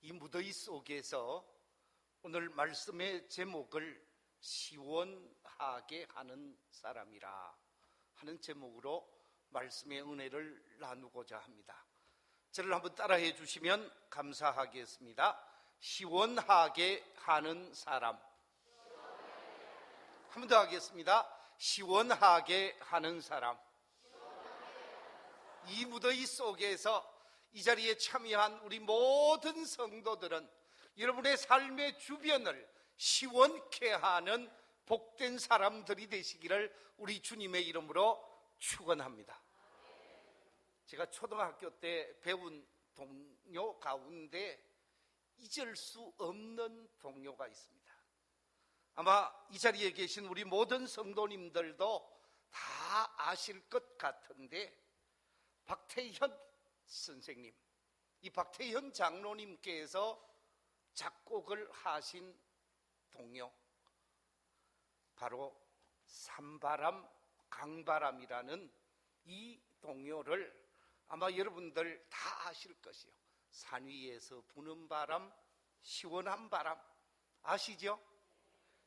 이 무더위 속에서 오늘 말씀의 제목을 시원하게 하는 사람이라 하는 제목으로 말씀의 은혜를 나누고자 합니다. 저를 한번 따라해 주시면 감사하겠습니다. 시원하게 하는 사람. 한 번 더 하겠습니다. 시원하게 하는 사람. 이 무더위 속에서 이 자리에 참여한 우리 모든 성도들은 여러분의 삶의 주변을 시원케 하는 복된 사람들이 되시기를 우리 주님의 이름으로 축원합니다. 제가 초등학교 때 배운 동료 가운데 잊을 수 없는 동료가 있습니다. 아마 이 자리에 계신 우리 모든 성도님들도 다 아실 것 같은데, 박태현 선생님, 이 박태현 장로님께서 작곡을 하신 동요, 바로 산바람 강바람이라는 이 동요를 아마 여러분들 다 아실 것이요. 산 위에서 부는 바람, 시원한 바람, 아시죠?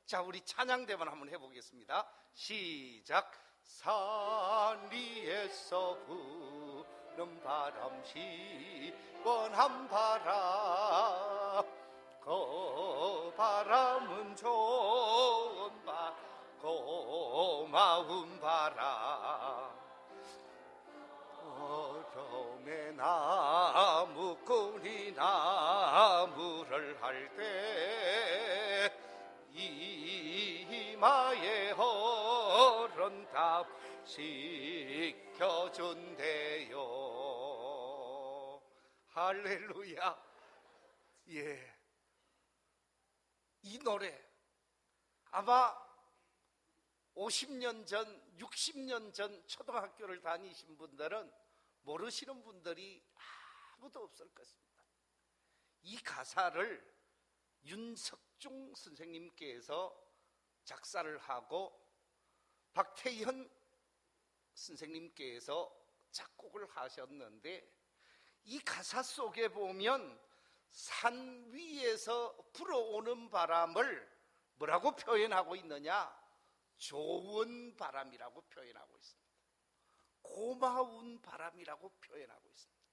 자, 우리 찬양대만 한번 해보겠습니다. 시작. 산 위에서 부는 바람, 시원한 바람, 그 바람은 좋은 바람, 고마운 바람. 어둠의 나무꾼이 나무를 할 때 이마에 허런답 시켜준대요. 할렐루야. 예, 이 노래 아마 50년 전, 60년 전 초등학교를 다니신 분들은 모르시는 분들이 아무도 없을 것입니다. 이 가사를 윤석중 선생님께서 작사를 하고 박태현 선생님께서 작곡을 하셨는데, 이 가사 속에 보면 산 위에서 불어오는 바람을 뭐라고 표현하고 있느냐? 좋은 바람이라고 표현하고 있습니다. 고마운 바람이라고 표현하고 있습니다.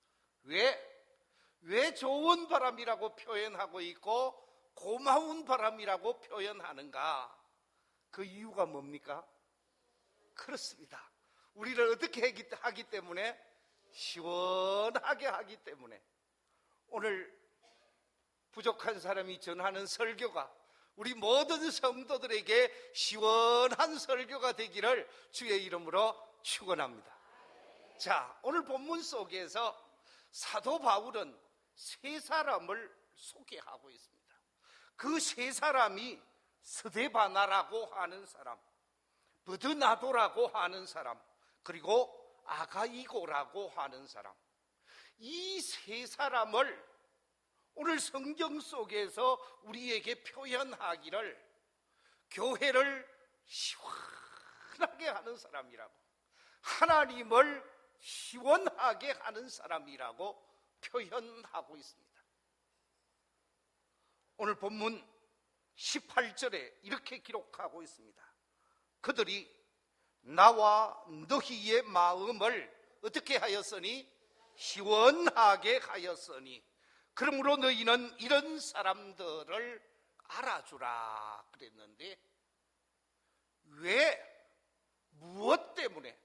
왜 좋은 바람이라고 표현하고 있고 고마운 바람이라고 표현하는가? 그 이유가 뭡니까? 그렇습니다. 우리를 어떻게 하기 때문에? 시원하게 하기 때문에. 오늘 부족한 사람이 전하는 설교가 우리 모든 성도들에게 시원한 설교가 되기를 주의 이름으로 축원합니다. 자, 오늘 본문 속에서 사도 바울은 세 사람을 소개하고 있습니다. 그 세 사람이 스데바나라고 하는 사람, 버드나도라고 하는 사람, 그리고 아가이고라고 하는 사람, 이 세 사람을 오늘 성경 속에서 우리에게 표현하기를 교회를 시원하게 하는 사람이라고, 하나님을 시원하게 하는 사람이라고 표현하고 있습니다. 오늘 본문 18절에 이렇게 기록하고 있습니다. 그들이 나와 너희의 마음을 어떻게 하였으니? 시원하게 하였으니 그러므로 너희는 이런 사람들을 알아주라 그랬는데, 무엇 때문에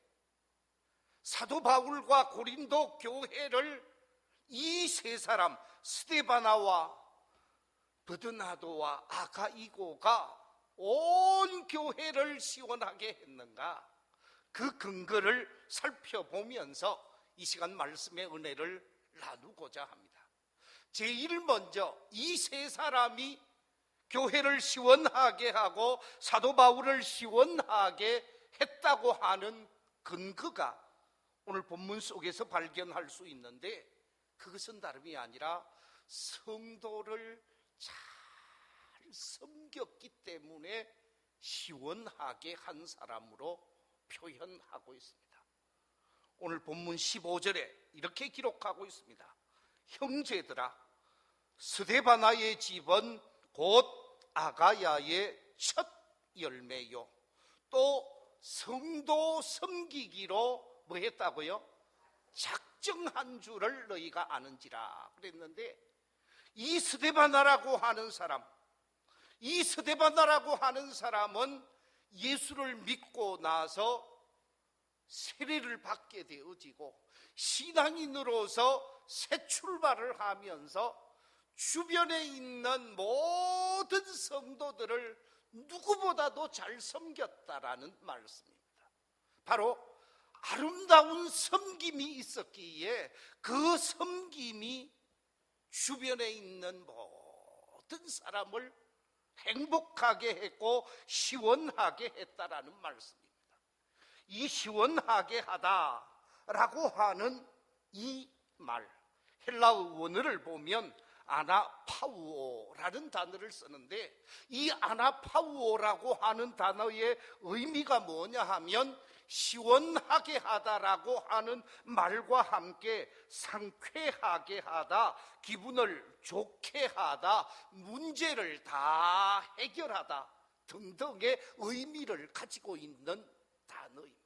사도 바울과 고린도 교회를 이 세 사람 스데바나와 버드나도와 아가이고가 온 교회를 시원하게 했는가? 그 근거를 살펴보면서 이 시간 말씀의 은혜를 나누고자 합니다. 제일 먼저 이 세 사람이 교회를 시원하게 하고 사도 바울을 시원하게 했다고 하는 근거가 오늘 본문 속에서 발견할 수 있는데, 그것은 다름이 아니라 성도를 잘 섬겼기 때문에 시원하게 한 사람으로 표현하고 있습니다. 오늘 본문 15절에 이렇게 기록하고 있습니다. 형제들아, 스데바나의 집은 곧 아가야의 첫 열매요. 또 성도 섬기기로 뭐 했다고요? 작정한 줄을 너희가 아는지라 그랬는데, 이 스데바나라고 하는 사람은 예수를 믿고 나서 세례를 받게 되어지고 신앙인으로서 새 출발을 하면서 주변에 있는 모든 성도들을 누구보다도 잘 섬겼다라는 말씀입니다. 바로 아름다운 섬김이 있었기에 그 섬김이 주변에 있는 모든 사람을 행복하게 했고 시원하게 했다라는 말씀입니다. 이 시원하게 하다라고 하는 이 말, 헬라어 원어를 보면 아나파우오라는 단어를 쓰는데, 이 아나파우오라고 하는 단어의 의미가 뭐냐 하면 시원하게 하다라고 하는 말과 함께 상쾌하게 하다, 기분을 좋게 하다, 문제를 다 해결하다 등등의 의미를 가지고 있는 단어입니다.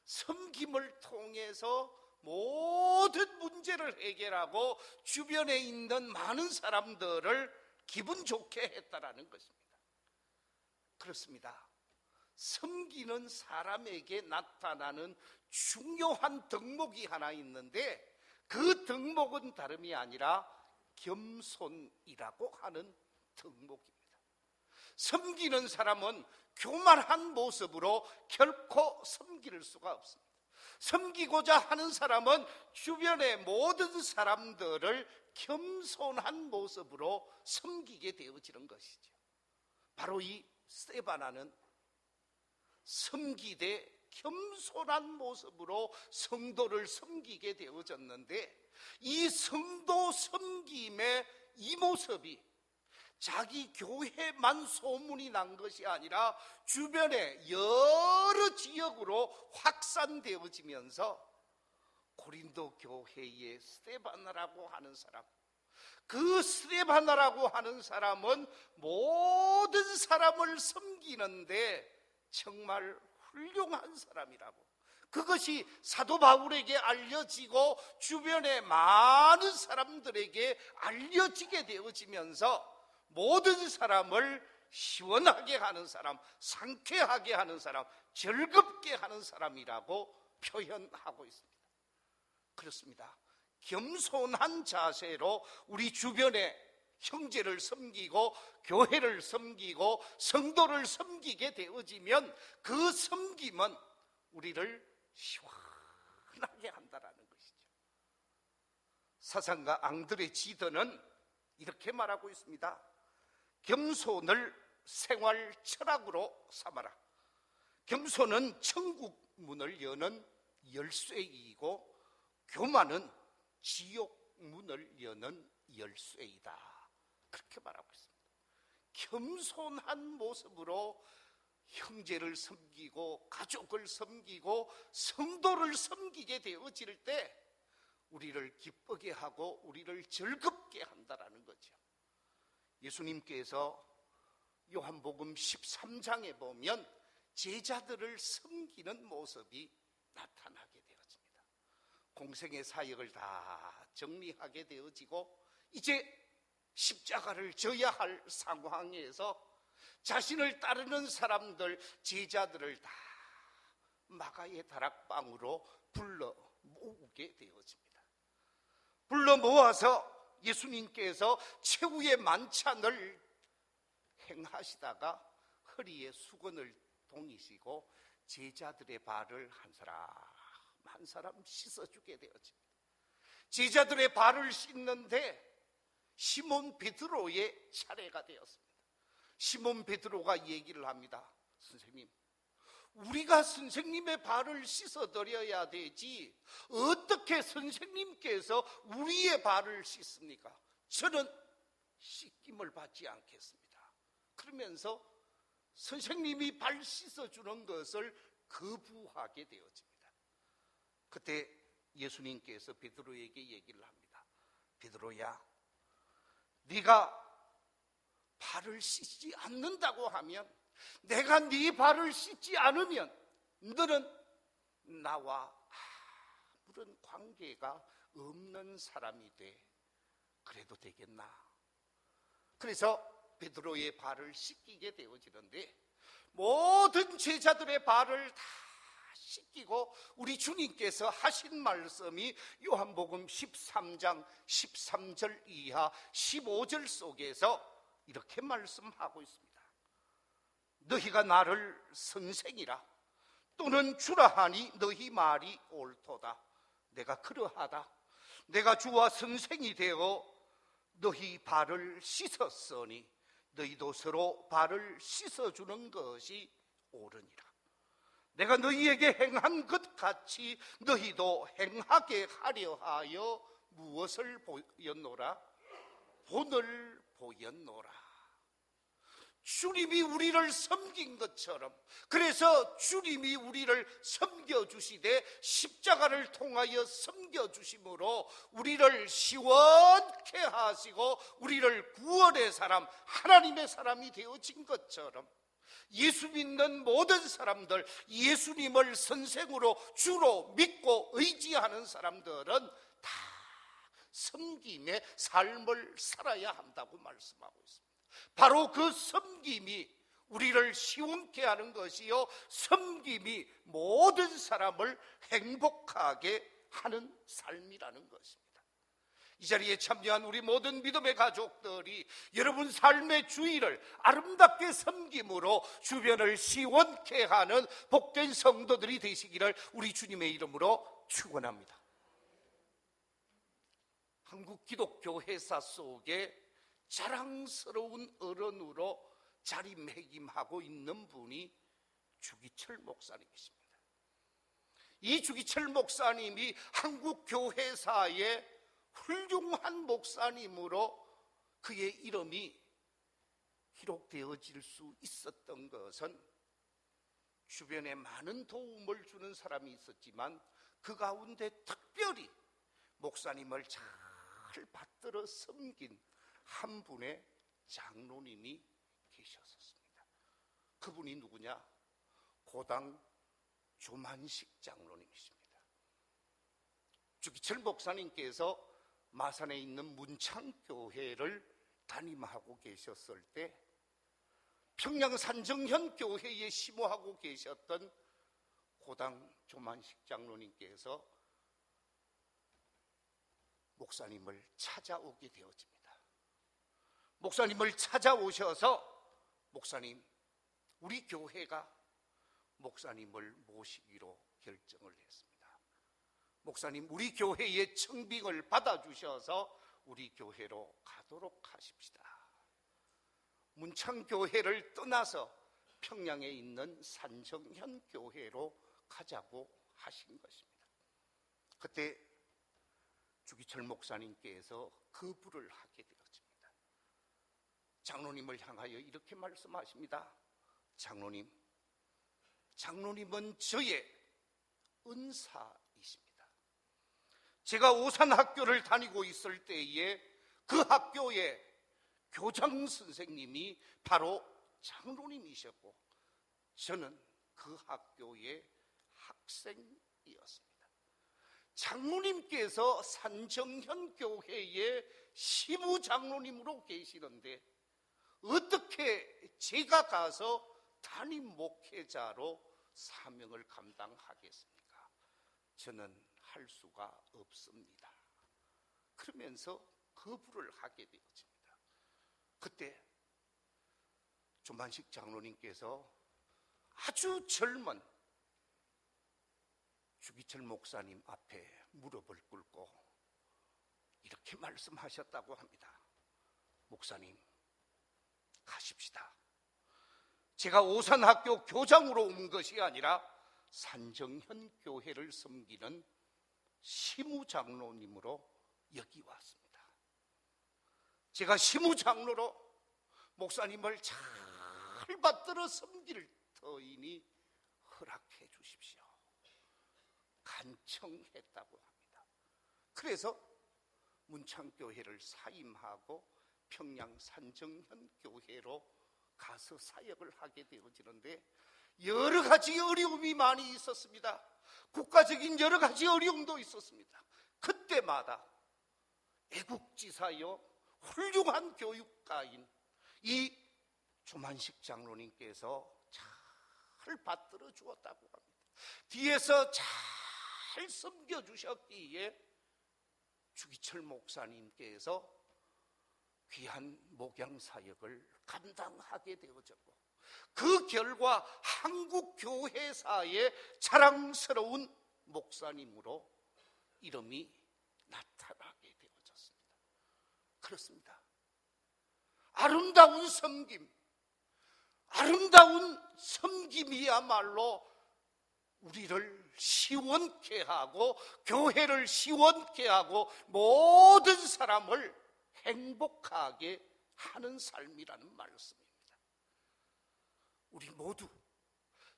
섬김을 통해서 모든 문제를 해결하고 주변에 있는 많은 사람들을 기분 좋게 했다라는 것입니다. 그렇습니다. 섬기는 사람에게 나타나는 중요한 덕목이 하나 있는데, 그 덕목은 다름이 아니라 겸손이라고 하는 덕목입니다. 섬기는 사람은 교만한 모습으로 결코 섬길 수가 없습니다. 섬기고자 하는 사람은 주변의 모든 사람들을 겸손한 모습으로 섬기게 되어지는 것이죠. 바로 이 스데바나는 섬기되 겸손한 모습으로 성도를 섬기게 되어졌는데, 이 성도 섬김의 이 모습이 자기 교회만 소문이 난 것이 아니라 주변의 여러 지역으로 확산되어지면서 고린도 교회의 스데바나라고 하는 사람, 그 스데바나라고 하는 사람은 모든 사람을 섬기는데 정말 훌륭한 사람이라고, 그것이 사도 바울에게 알려지고 주변의 많은 사람들에게 알려지게 되어지면서 모든 사람을 시원하게 하는 사람, 상쾌하게 하는 사람, 즐겁게 하는 사람이라고 표현하고 있습니다. 그렇습니다. 겸손한 자세로 우리 주변에 형제를 섬기고 교회를 섬기고 성도를 섬기게 되어지면 그 섬김은 우리를 시원하게 한다라는 것이죠. 사상가 앙드레 지더는 이렇게 말하고 있습니다. 겸손을 생활 철학으로 삼아라. 겸손은 천국 문을 여는 열쇠이고 교만은 지옥 문을 여는 열쇠이다. 그렇게 말하고 있습니다. 겸손한 모습으로 형제를 섬기고 가족을 섬기고 성도를 섬기게 되어질 때 우리를 기쁘게 하고 우리를 즐겁게 한다라는 거죠. 예수님께서 요한복음 13장에 보면 제자들을 섬기는 모습이 나타나게 되어집니다. 공생의 사역을 다 정리하게 되어지고 이제 십자가를 져야 할 상황에서 자신을 따르는 사람들, 제자들을 다 마가의 다락방으로 불러 모으게 되어집니다. 불러 모아서 예수님께서 최후의 만찬을 행하시다가 허리에 수건을 동이시고 제자들의 발을 한 사람 한 사람 씻어주게 되어집니다. 제자들의 발을 씻는데 시몬 베드로의 차례가 되었습니다. 시몬 베드로가 얘기를 합니다. 선생님, 우리가 선생님의 발을 씻어드려야 되지 어떻게 선생님께서 우리의 발을 씻습니까? 저는 씻김을 받지 않겠습니다. 그러면서 선생님이 발 씻어주는 것을 거부하게 되어집니다. 그때 예수님께서 베드로에게 얘기를 합니다. 베드로야, 네가 발을 씻지 않는다고 하면, 내가 네 발을 씻지 않으면 너는 나와 아무런 관계가 없는 사람이 돼. 그래도 되겠나? 그래서 베드로의 발을 씻기게 되어지는데, 모든 제자들의 발을 다 씻기고 우리 주님께서 하신 말씀이 요한복음 13장 13절 이하 15절 속에서 이렇게 말씀하고 있습니다. 너희가 나를 선생이라 또는 주라 하니 너희 말이 옳도다. 내가 그러하다. 내가 주와 선생이 되어 너희 발을 씻었으니 너희도 서로 발을 씻어주는 것이 옳으니라. 내가 너희에게 행한 것 같이 너희도 행하게 하려 하여 무엇을 보였노라? 본을 보였노라. 주님이 우리를 섬긴 것처럼, 그래서 주님이 우리를 섬겨주시되 십자가를 통하여 섬겨주심으로 우리를 시원케 하시고 우리를 구원의 사람, 하나님의 사람이 되어진 것처럼, 예수 믿는 모든 사람들, 예수님을 선생으로 주로 믿고 의지하는 사람들은 다 섬김의 삶을 살아야 한다고 말씀하고 있습니다. 바로 그 섬김이 우리를 시원케 하는 것이요, 섬김이 모든 사람을 행복하게 하는 삶이라는 것입니다. 이 자리에 참여한 우리 모든 믿음의 가족들이 여러분 삶의 주의를 아름답게 섬김으로 주변을 시원케 하는 복된 성도들이 되시기를 우리 주님의 이름으로 축원합니다. 한국 기독교 회사 속에 자랑스러운 어른으로 자리매김하고 있는 분이 주기철 목사님이십니다. 이 주기철 목사님이 한국 교회사의 훌륭한 목사님으로 그의 이름이 기록되어질 수 있었던 것은 주변에 많은 도움을 주는 사람이 있었지만 그 가운데 특별히 목사님을 잘 받들어 섬긴 한 분의 장로님이 계셨었습니다. 그분이 누구냐? 고당 조만식 장로님이십니다. 주기철 목사님께서 마산에 있는 문창교회를 담임하고 계셨을 때 평양 산정현 교회에 심호하고 계셨던 고당 조만식 장로님께서 목사님을 찾아오게 되어집니다. 목사님을 찾아오셔서 목사님, 우리 교회가 목사님을 모시기로 결정을 했습니다. 목사님, 우리 교회의 청빙을 받아주셔서 우리 교회로 가도록 하십시다. 문창교회를 떠나서 평양에 있는 산정현 교회로 가자고 하신 것입니다. 그때 주기철 목사님께서 거부를 하게 되었습니다. 장로님을 향하여 이렇게 말씀하십니다. 장로님은 저의 은사이십니다. 제가 오산학교를 다니고 있을 때에 그 학교의 교장 선생님이 바로 장로님이셨고 저는 그 학교의 학생이었습니다. 장로님께서 산정현 교회의 시부장로님으로 계시는데 어떻게 제가 가서 담임 목회자로 사명을 감당하겠습니까? 저는 할 수가 없습니다. 그러면서 거부를 하게 되었습니다. 그때 조만식 장로님께서 아주 젊은 주기철 목사님 앞에 무릎을 꿇고 이렇게 말씀하셨다고 합니다. 목사님, 가십시다. 제가 오산학교 교장으로 온 것이 아니라 산정현 교회를 섬기는 시무장로님으로 여기 왔습니다. 제가 시무장로로 목사님을 잘 받들어 섬길 터이니 허락해 주십시오. 간청했다고 합니다. 그래서 문창교회를 사임하고 평양 산정현 교회로 가서 사역을 하게 되어지는데 여러 가지 어려움이 많이 있었습니다. 국가적인 여러 가지 어려움도 있었습니다. 그때마다 애국지사여 훌륭한 교육가인 이 조만식 장로님께서 잘 받들어 주었다고 합니다. 뒤에서 잘 섬겨주셨기에 주기철 목사님께서 귀한 목양사역을 감당하게 되어졌고, 그 결과 한국교회사의 자랑스러운 목사님으로 이름이 나타나게 되어졌습니다. 그렇습니다. 아름다운 섬김이야말로 우리를 시원케 하고 교회를 시원케 하고 모든 사람을 행복하게 하는 삶이라는 말씀입니다. 우리 모두,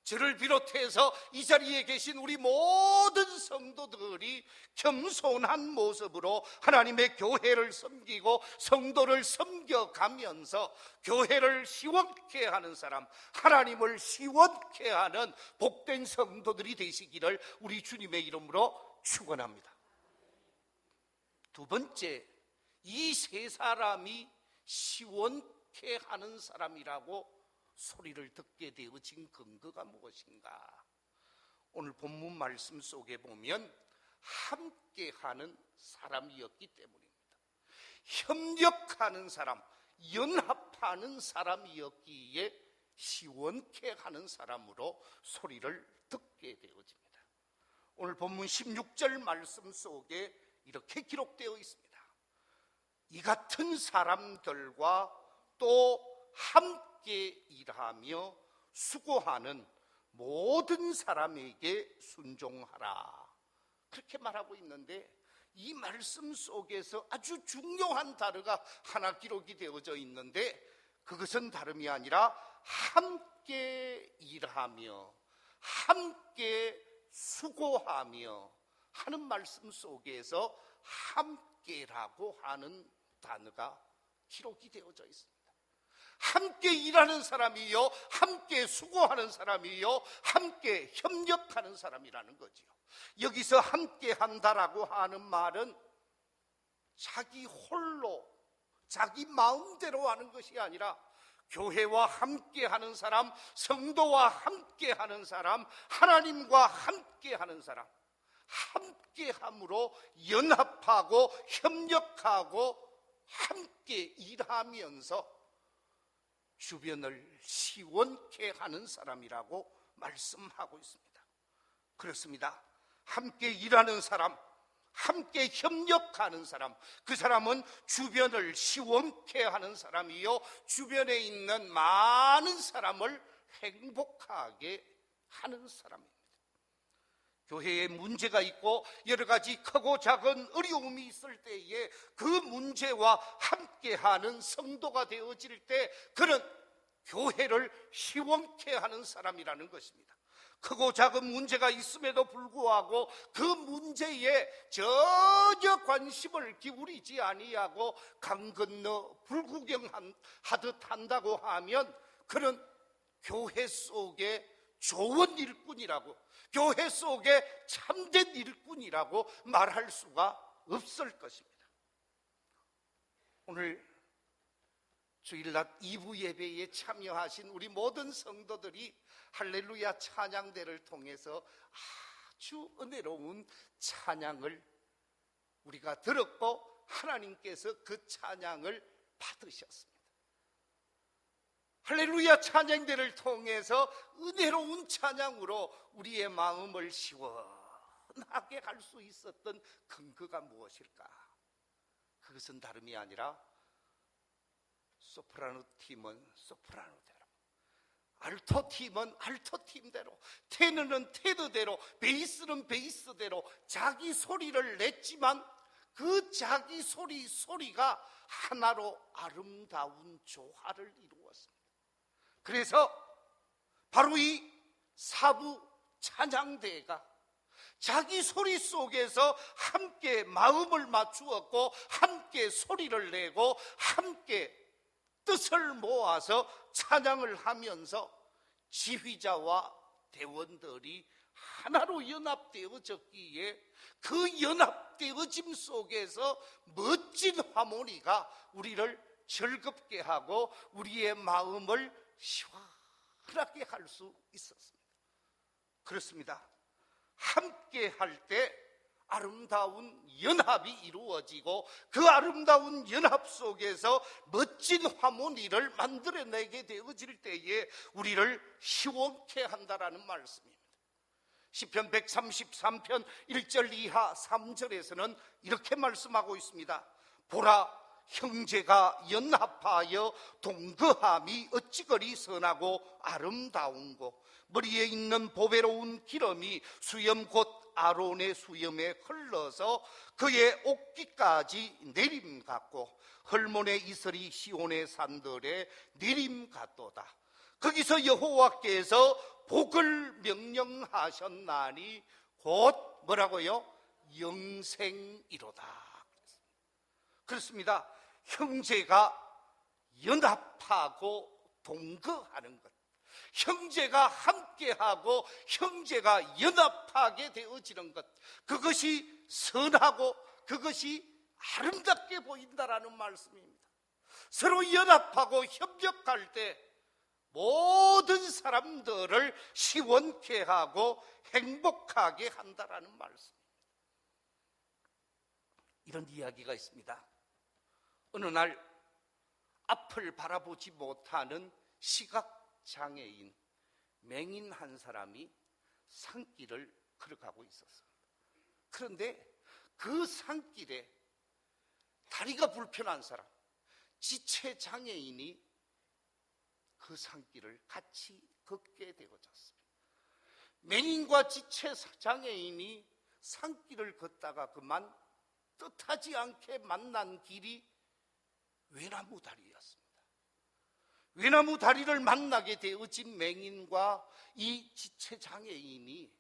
저를 비롯해서 이 자리에 계신 우리 모든 성도들이 겸손한 모습으로 하나님의 교회를 섬기고 성도를 섬겨가면서 교회를 시원케 하는 사람, 하나님을 시원케 하는 복된 성도들이 되시기를 우리 주님의 이름으로 축원합니다. 두 번째, 이 세 사람이 시원케 하는 사람이라고 소리를 듣게 되어진 근거가 무엇인가? 오늘 본문 말씀 속에 보면 함께하는 사람이었기 때문입니다. 협력하는 사람, 연합하는 사람이었기에 시원케 하는 사람으로 소리를 듣게 되어집니다. 오늘 본문 16절 말씀 속에 이렇게 기록되어 있습니다. 이 같은 사람들과 또 함께 일하며 수고하는 모든 사람에게 순종하라, 그렇게 말하고 있는데, 이 말씀 속에서 아주 중요한 단어가 하나 기록이 되어져 있는데, 그것은 다름이 아니라 함께 일하며 함께 수고하며 하는 말씀 속에서 함께라고 하는 단어가 기록이 되어져 있습니다. 함께 일하는 사람이요, 함께 수고하는 사람이요, 함께 협력하는 사람이라는 거지요. 여기서 함께 한다라고 하는 말은 자기 홀로, 자기 마음대로 하는 것이 아니라 교회와 함께 하는 사람, 성도와 함께 하는 사람, 하나님과 함께 하는 사람, 함께함으로 연합하고 협력하고 함께 일하면서 주변을 시원케 하는 사람이라고 말씀하고 있습니다. 그렇습니다. 함께 일하는 사람, 함께 협력하는 사람, 그 사람은 주변을 시원케 하는 사람이요, 주변에 있는 많은 사람을 행복하게 하는 사람입니다. 교회에 문제가 있고 여러 가지 크고 작은 어려움이 있을 때에 그 문제와 함께하는 성도가 되어질 때 그는 교회를 시원케 하는 사람이라는 것입니다. 크고 작은 문제가 있음에도 불구하고 그 문제에 전혀 관심을 기울이지 아니하고 강 건너 불구경하듯 한다고 하면 그는 교회 속에 좋은 일꾼이라고, 교회 속에 참된 일꾼이라고 말할 수가 없을 것입니다. 오늘 주일낮 2부 예배에 참여하신 우리 모든 성도들이 할렐루야 찬양대를 통해서 아주 은혜로운 찬양을 우리가 들었고 하나님께서 그 찬양을 받으셨습니다. 할렐루야 찬양대를 통해서 은혜로운 찬양으로 우리의 마음을 시원하게 할 수 있었던 근거가 무엇일까? 그것은 다름이 아니라 소프라노 팀은 소프라노대로, 알토 팀은 알토 팀대로, 테너는 테너대로, 베이스는 베이스대로 자기 소리를 냈지만 그 자기 소리가 하나로 아름다운 조화를 이루었습니다. 그래서 바로 이 사부 찬양대가 자기 소리 속에서 함께 마음을 맞추었고 함께 소리를 내고 함께 뜻을 모아서 찬양을 하면서 지휘자와 대원들이 하나로 연합되어졌기에 그 연합되어짐 속에서 멋진 하모니가 우리를 즐겁게 하고 우리의 마음을 시원하게 할 수 있었습니다. 그렇습니다. 함께 할 때 아름다운 연합이 이루어지고 그 아름다운 연합 속에서 멋진 하모니를 만들어내게 되어질 때에 우리를 시원케 한다라는 말씀입니다. 시편 133편 1절 이하 3절에서는 이렇게 말씀하고 있습니다. 보라, 형제가 연합하여 동거함이 어찌 그리 선하고 아름다운고, 머리에 있는 보배로운 기름이 수염 곧 아론의 수염에 흘러서 그의 옥기까지 내림 같고, 헐몬의 이슬이 시온의 산들에 내림 같도다. 거기서 여호와께서 복을 명령하셨나니 곧 뭐라고요? 영생이로다. 그렇습니다. 형제가 연합하고 동거하는 것, 형제가 함께하고 형제가 연합하게 되어지는 것, 그것이 선하고 그것이 아름답게 보인다라는 말씀입니다. 서로 연합하고 협력할 때 모든 사람들을 시원케 하고 행복하게 한다라는 말씀입니다. 이런 이야기가 있습니다. 어느 날 앞을 바라보지 못하는 시각장애인 맹인 한 사람이 산길을 걸어가고 있었습니다. 그런데 그 산길에 다리가 불편한 사람, 지체장애인이 그 산길을 같이 걷게 되어졌습니다. 맹인과 지체장애인이 산길을 걷다가 그만 뜻하지 않게 만난 길이 외나무 다리였습니다. 외나무 다리를 만나게 되어진 맹인과 이 지체장애인이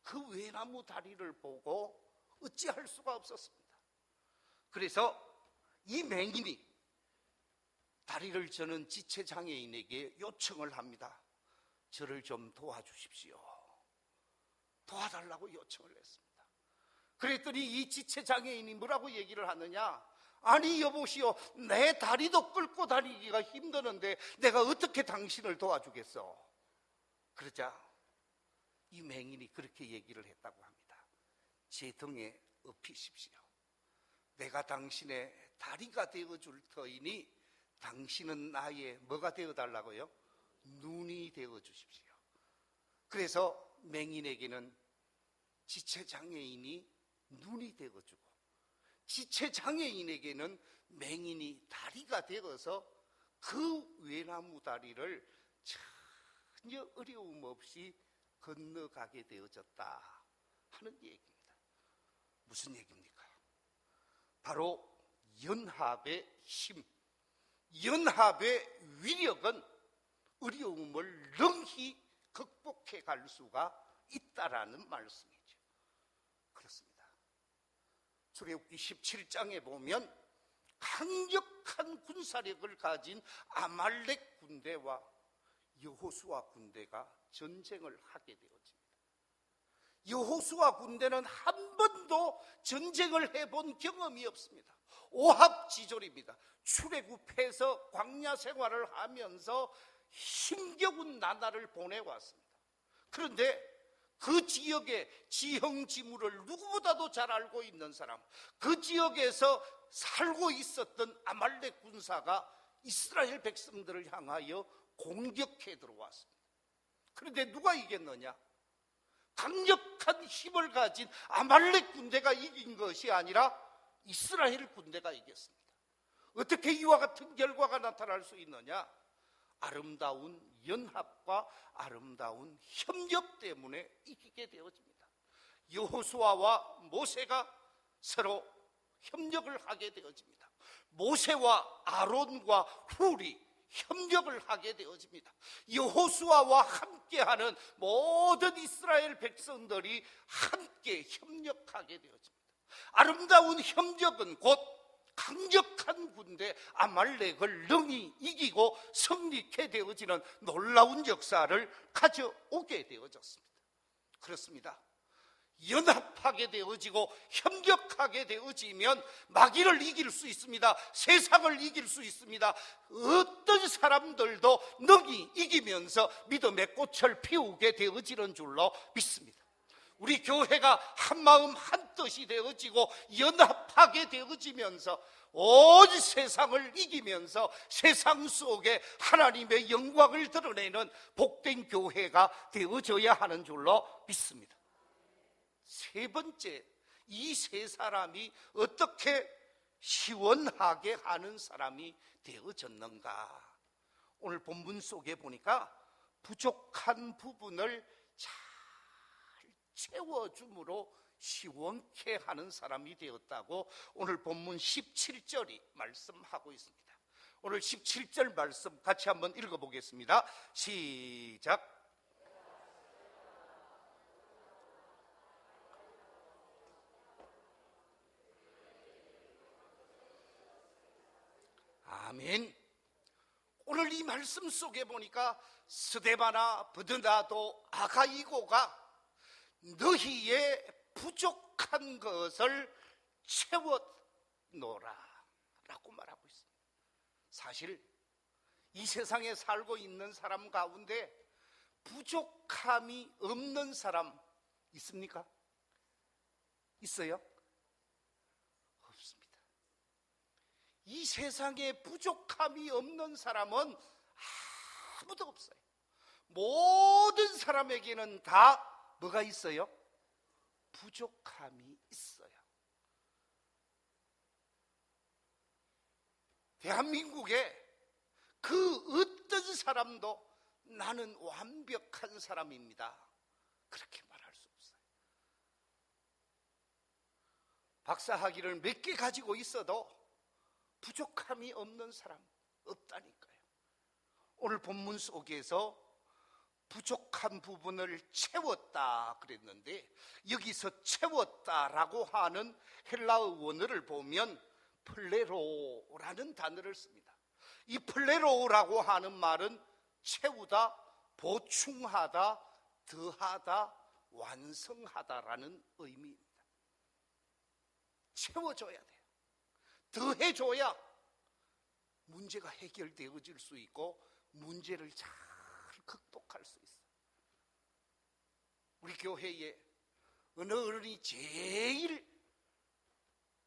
그 외나무 다리를 보고 어찌할 수가 없었습니다. 그래서 이 맹인이 다리를 저는 지체장애인에게 요청을 합니다. 저를 좀 도와주십시오. 도와달라고 요청을 했습니다. 그랬더니 이 지체장애인이 뭐라고 얘기를 하느냐? 아니 여보시오, 내 다리도 끌고 다니기가 힘드는데 내가 어떻게 당신을 도와주겠어? 그러자 이 맹인이 그렇게 얘기를 했다고 합니다. 제 등에 업히십시오. 내가 당신의 다리가 되어줄 터이니 당신은 나의 뭐가 되어달라고요? 눈이 되어주십시오. 그래서 맹인에게는 지체장애인이 눈이 되어주고, 지체장애인에게는 맹인이 다리가 되어서 그 외나무 다리를 전혀 어려움 없이 건너가게 되어졌다 하는 얘기입니다. 무슨 얘기입니까? 바로 연합의 힘, 연합의 위력은 어려움을 능히 극복해 갈 수가 있다라는 말씀이죠. 그렇습니다. 출애굽기 17장에 보면 강력한 군사력을 가진 아말렉 군대와 여호수아 군대가 전쟁을 하게 되어집니다. 여호수아 군대는 한 번도 전쟁을 해본 경험이 없습니다. 오합지졸입니다. 출애굽해서 광야 생활을 하면서 힘겨운 나날을 보내왔습니다. 그런데 그 지역의 지형지물을 누구보다도 잘 알고 있는 사람, 그 지역에서 살고 있었던 아말렉 군사가 이스라엘 백성들을 향하여 공격해 들어왔습니다. 그런데 누가 이겼느냐? 강력한 힘을 가진 아말렉 군대가 이긴 것이 아니라 이스라엘 군대가 이겼습니다. 어떻게 이와 같은 결과가 나타날 수 있느냐? 아름다운 연합과 아름다운 협력 때문에 이기게 되어집니다. 여호수아와 모세가 서로 협력을 하게 되어집니다. 모세와 아론과 훌이 협력을 하게 되어집니다. 여호수아와 함께하는 모든 이스라엘 백성들이 함께 협력하게 되어집니다. 아름다운 협력은 곧 강력한 군대 아말렉을 능히 이기고 승리케 되어지는 놀라운 역사를 가져오게 되어졌습니다. 그렇습니다. 연합하게 되어지고 협력하게 되어지면 마귀를 이길 수 있습니다. 세상을 이길 수 있습니다. 어떤 사람들도 능히 이기면서 믿음의 꽃을 피우게 되어지는 줄로 믿습니다. 우리 교회가 한마음 한뜻이 되어지고 연합하게 되어지면서 온 세상을 이기면서 세상 속에 하나님의 영광을 드러내는 복된 교회가 되어져야 하는 줄로 믿습니다. 세 번째, 이 세 사람이 어떻게 시원하게 하는 사람이 되어졌는가? 오늘 본문 속에 보니까 부족한 부분을 잘 채워줌으로 시원케 하는 사람이 되었다고 오늘 본문 17절이 말씀하고 있습니다. 오늘 17절 말씀 같이 한번 읽어보겠습니다. 시작. 아멘. 오늘 이 말씀 속에 보니까 스데바나 브드나도 아가이고가 너희의 부족한 것을 채워놓으라 라고 말하고 있습니다. 사실 이 세상에 살고 있는 사람 가운데 부족함이 없는 사람 있습니까? 있어요? 없습니다. 이 세상에 부족함이 없는 사람은 아무도 없어요. 모든 사람에게는 다 뭐가 있어요? 부족함이 있어요. 대한민국에 그 어떤 사람도 나는 완벽한 사람입니다 그렇게 말할 수 없어요. 박사학위를 몇 개 가지고 있어도 부족함이 없는 사람 없다니까요. 오늘 본문 속에서 부족한 부분을 채웠다 그랬는데 여기서 채웠다라고 하는 헬라어 원어를 보면 플레로라는 단어를 씁니다. 이 플레로라고 하는 말은 채우다, 보충하다, 더하다, 완성하다라는 의미입니다. 채워줘야 돼요. 더해줘야 문제가 해결되어질 수 있고 문제를 잘 극복할 수 있어요. 우리 교회에 어느 어른이 제일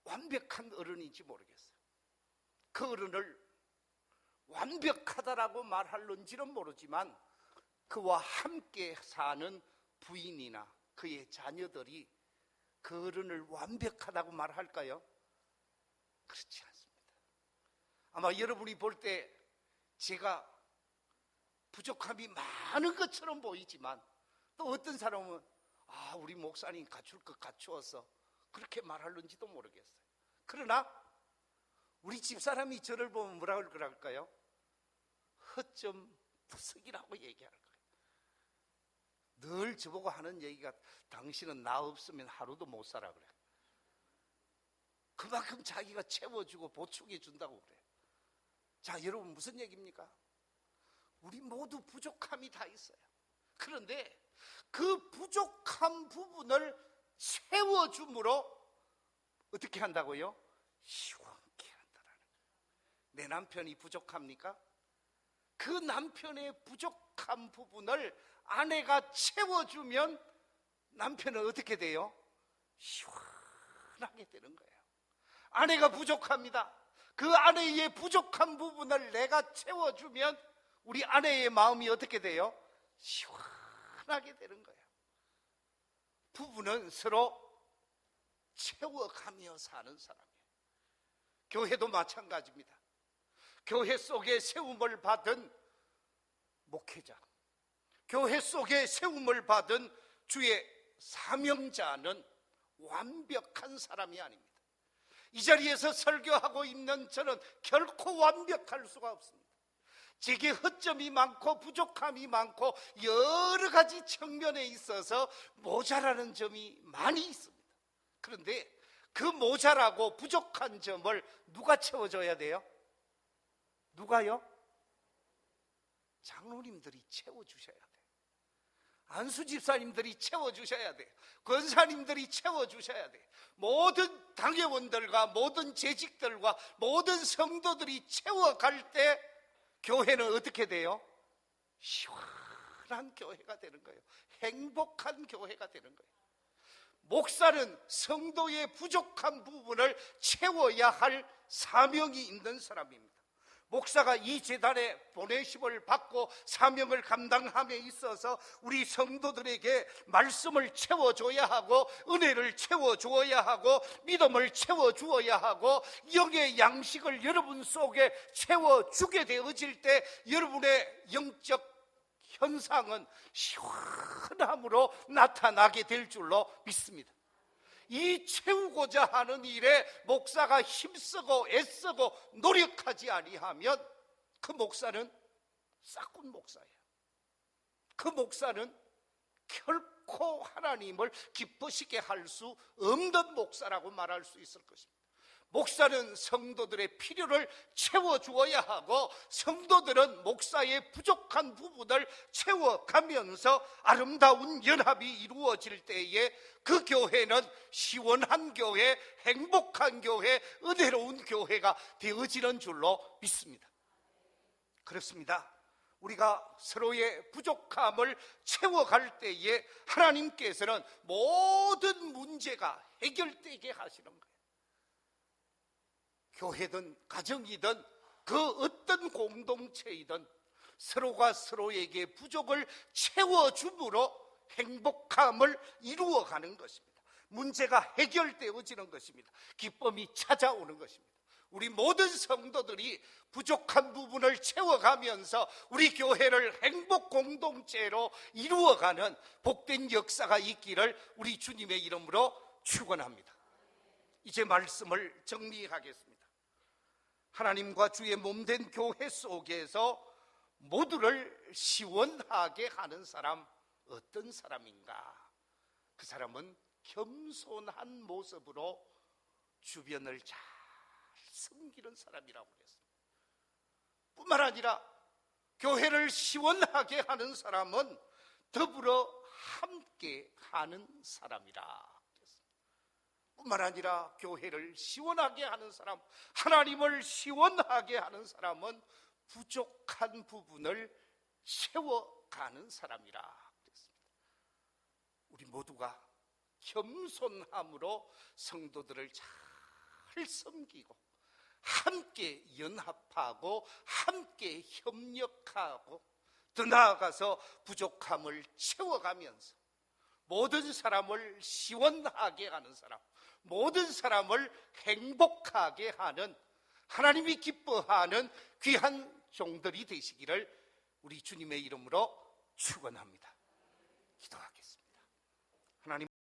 완벽한 어른인지 모르겠어요. 그 어른을 완벽하다라고 말할는지는 모르지만 그와 함께 사는 부인이나 그의 자녀들이 그 어른을 완벽하다고 말할까요? 그렇지 않습니다. 아마 여러분이 볼 때 제가 부족함이 많은 것처럼 보이지만 또 어떤 사람은 우리 목사님 갖출 것 갖추어서 그렇게 말할는지도 모르겠어요. 그러나 우리 집사람이 저를 보면 뭐라고 그럴까요? 허점투석이라고 얘기할 거예요. 늘 저보고 하는 얘기가 당신은 나 없으면 하루도 못 살아 그래. 그만큼 자기가 채워주고 보충해 준다고 그래요. 자, 여러분 무슨 얘기입니까? 우리 모두 부족함이 다 있어요. 그런데 그 부족한 부분을 채워줌으로 어떻게 한다고요? 시원케 한다라는 거예요. 내 남편이 부족합니까? 그 남편의 부족한 부분을 아내가 채워주면 남편은 어떻게 돼요? 시원하게 되는 거예요. 아내가 부족합니다. 그 아내의 부족한 부분을 내가 채워주면 우리 아내의 마음이 어떻게 돼요? 시원하게 되는 거예요. 부부는 서로 채워가며 사는 사람이에요. 교회도 마찬가지입니다. 교회 속에 세움을 받은 목회자, 교회 속에 세움을 받은 주의 사명자는 완벽한 사람이 아닙니다. 이 자리에서 설교하고 있는 저는 결코 완벽할 수가 없습니다. 제게 허점이 많고 부족함이 많고 여러 가지 측면에 있어서 모자라는 점이 많이 있습니다. 그런데 그 모자라고 부족한 점을 누가 채워줘야 돼요? 누가요? 장로님들이 채워주셔야 돼요. 안수 집사님들이 채워주셔야 돼요. 권사님들이 채워주셔야 돼요. 모든 당회원들과 모든 재직들과 모든 성도들이 채워갈 때 교회는 어떻게 돼요? 시원한 교회가 되는 거예요. 행복한 교회가 되는 거예요. 목사는 성도의 부족한 부분을 채워야 할 사명이 있는 사람입니다. 목사가 이 재단에 보내심을 받고 사명을 감당함에 있어서 우리 성도들에게 말씀을 채워줘야 하고 은혜를 채워주어야 하고 믿음을 채워주어야 하고 영의 양식을 여러분 속에 채워주게 되어질 때 여러분의 영적 현상은 시원함으로 나타나게 될 줄로 믿습니다. 이 채우고자 하는 일에 목사가 힘쓰고 애쓰고 노력하지 아니하면 그 목사는 싹군 목사예요. 그 목사는 결코 하나님을 기쁘시게 할 수 없는 목사라고 말할 수 있을 것입니다. 목사는 성도들의 필요를 채워주어야 하고 성도들은 목사의 부족한 부분을 채워가면서 아름다운 연합이 이루어질 때에 그 교회는 시원한 교회, 행복한 교회, 은혜로운 교회가 되어지는 줄로 믿습니다. 그렇습니다. 우리가 서로의 부족함을 채워갈 때에 하나님께서는 모든 문제가 해결되게 하시는 거예요. 교회든 가정이든 그 어떤 공동체이든 서로가 서로에게 부족을 채워줌으로 행복함을 이루어가는 것입니다. 문제가 해결되어지는 것입니다. 기쁨이 찾아오는 것입니다. 우리 모든 성도들이 부족한 부분을 채워가면서 우리 교회를 행복 공동체로 이루어가는 복된 역사가 있기를 우리 주님의 이름으로 축원합니다. 이제 말씀을 정리하겠습니다. 하나님과 주의 몸된 교회 속에서 모두를 시원하게 하는 사람 어떤 사람인가? 그 사람은 겸손한 모습으로 주변을 잘 섬기는 사람이라고 그랬습니다. 뿐만 아니라 교회를 시원하게 하는 사람은 더불어 함께 하는 사람이라. 뿐만 아니라 교회를 시원하게 하는 사람, 하나님을 시원하게 하는 사람은 부족한 부분을 채워가는 사람이라 그랬습니다. 우리 모두가 겸손함으로 성도들을 잘 섬기고 함께 연합하고 함께 협력하고 더 나아가서 부족함을 채워가면서 모든 사람을 시원하게 하는 사람, 모든 사람을 행복하게 하는 하나님이 기뻐하는 귀한 종들이 되시기를 우리 주님의 이름으로 축원합니다. 기도하겠습니다. 하나님